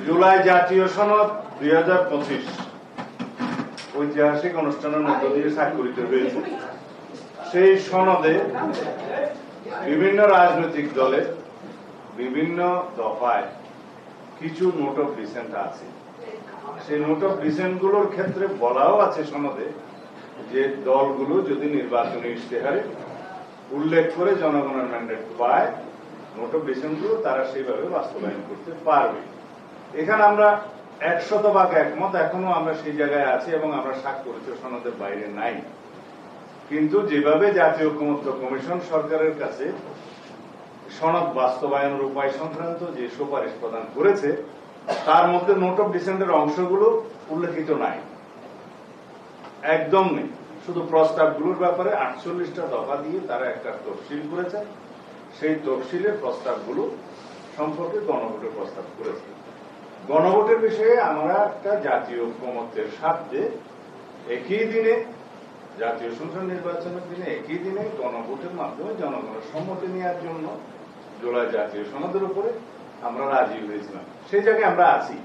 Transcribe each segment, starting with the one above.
জুলাই জাতীয় সনদ 2025 ঐতিহাসিক অনুষ্ঠানের মধ্য দিয়ে স্বাক্ষরিত হয়েছে। সেই সনদে বিভিন্ন রাজনৈতিক দলের বিভিন্ন দফায় কিছু নোট অফ ডিসেন্ট আছে। সেই নোট অফ ডিসেন্ট গুলোর ক্ষেত্রে বলাও আছে সনদে যে দলগুলো যদি নির্বাচনী ইশতেহারে উল্লেখ করে জনগণের ম্যান্ডেট পায়, নোট অফ ডিসেন্ট গুলো তারা সেইভাবে বাস্তবায়ন করতে পারবে। এখানে আমরা 100% একমত। এখনো আমরা সেই জায়গায় আছি এবং আমরা স্বাক্ষরিত সনদের বাইরে নাই। কিন্তু যেভাবে জাতীয় ঐকমত্য কমিশন সরকারের কাছে সনদ বাস্তবায়নের উপায় সংক্রান্ত যে সুপারিশ প্রদান করেছে, তার মধ্যে নোট অফ ডিসেন্টের অংশগুলো উল্লেখিত নাই, একদম নেই। শুধু প্রস্তাবগুলোর ব্যাপারে 48টা দফা দিয়ে তারা একটা তফসিল করেছে। সেই তফসিলের প্রস্তাবগুলো সম্পর্কে গণভোটের প্রস্তাব করেছে। গণভোটের বিষয়ে আমরা একটা জাতীয় ঐকমত্যের স্বার্থে একই দিনে জাতীয় সংসদ নির্বাচনের দিনে একই দিনে গণভোটের মাধ্যমে জনগণের সম্মতি নেওয়ার জন্য জুলাই জাতীয় সনদের উপরে আমরা রাজি হয়েছিলাম। সেই জায়গায় আমরা আছি।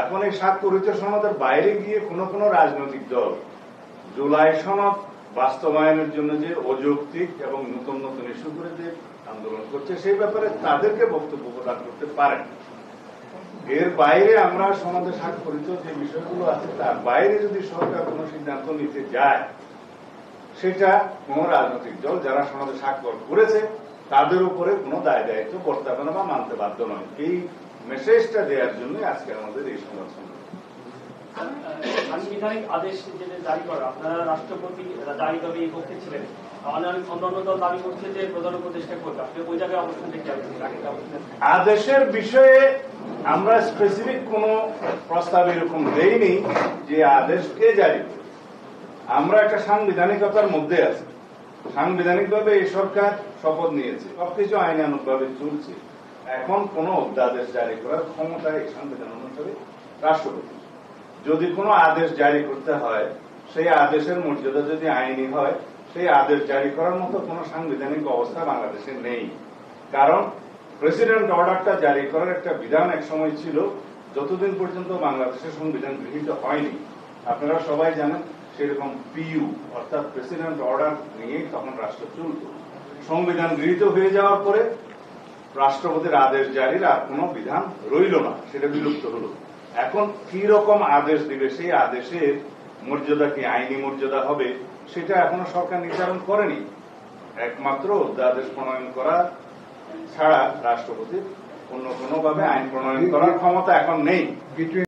এখন এই স্বাক্ষরিত সনদের বাইরে গিয়ে কোন রাজনৈতিক দল জুলাই সনদ বাস্তবায়নের জন্য যে অযৌক্তিক এবং নতুন নতুন ইস্যু করে যে আন্দোলন করছে, সেই ব্যাপারে তাদেরকে বক্তব্য প্রদান করতে পারেন। এর বাইরে আমরা সনদে স্বাক্ষরিত যে বিষয়গুলো আছে তার বাইরে যদি সরকার কোন সিদ্ধান্ত নিতে যায়, সেটা কোন রাজনৈতিক দল যারা সনদে স্বাক্ষর করেছে তাদের উপরে কোনো দায় দায়িত্ব বর্তাবে না বা মানতে বাধ্য নয়। এই মেসেজটা দেওয়ার জন্য আজকে আমাদের এই সংবাদ সম্মেলন। সাংবিধানিক আদেশ যেটা জারি করা, আপনারা রাষ্ট্রপতি জারিভাবে এই পক্ষে ছিলেন, অন্যান্য দল দাবি করছে যে প্রধান উপদেষ্টা করবে। আপনি ওই জায়গায় অবস্থান দেখতে আদেশের বিষয়ে আমরা স্পেসিফিক কোন প্রস্তাব এরকম দেইনি যে আদেশ কে জারি করবে। আমরা একটা সাংবিধানিকতার মধ্যে আছি। সাংবিধানিকভাবে এই সরকার শপথ নিয়েছে, সবকিছু আইনানুগ ভাবে চলছে। এখন কোন অধ্যাদেশ জারি করার ক্ষমতা এই সংবিধান অনুসারে রাষ্ট্রপতি। যদি কোনো আদেশ জারি করতে হয়, সেই আদেশের মর্যাদা যদি আইনি হয়, সেই আদেশ জারি করার মতো কোন সাংবিধানিক অবস্থা বাংলাদেশে নেই। কারণ প্রেসিডেন্ট অর্ডারটা জারি করার একটা বিধান এক সময় ছিল, যতদিন পর্যন্ত বাংলাদেশের সংবিধান গৃহীত হয়নি। আপনারা সবাই জানেন, সেরকম পিইউ অর্থাৎ প্রেসিডেন্ট অর্ডার নিয়েই তখন রাষ্ট্র চলত। সংবিধান গৃহীত হয়ে যাওয়ার পরে রাষ্ট্রপতির আদেশ জারির আর কোন বিধান রইল না, সেটা বিলুপ্ত হলো। এখন কি রকম আদেশ দিবে, সেই আদেশের মর্যাদা কি আইনি মর্যাদা হবে, সেটা এখনো সরকার নির্ধারণ করেনি। একমাত্র অধ্যাদেশ প্রণয়ন করা ছাড়া রাষ্ট্রপতির অন্য কোনোভাবে আইন প্রণয়ন করার ক্ষমতা এখন নেই।